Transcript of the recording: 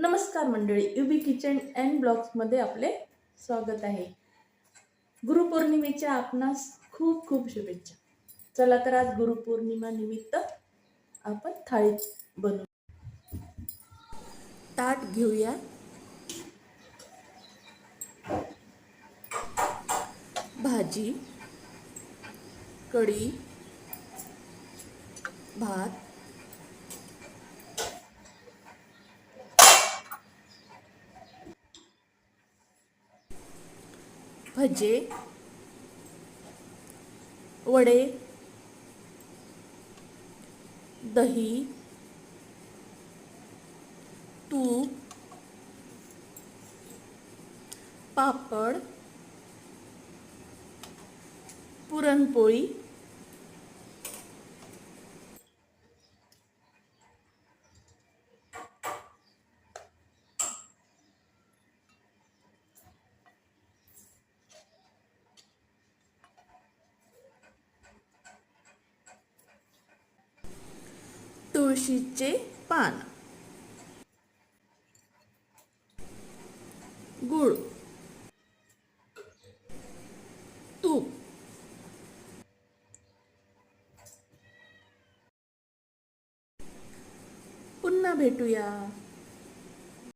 नमस्कार मंडळी, युबी kitchen and ब्लॉग्समध्ये आपले स्वागत आहे। गुरुपौर्णिमेच्या आपणास खूप खूप शुभेच्छा। चला तर आज गुरुपौर्णिमा निमित्त आपण थाळी बनवू। ताट घेऊया, भाजी, कढी, भात, भजे, वडे, दही, तूप, पापड, पुरणपोळी, तुळशीचे पान, गुळ, तूप, पुन्हा भेटूया।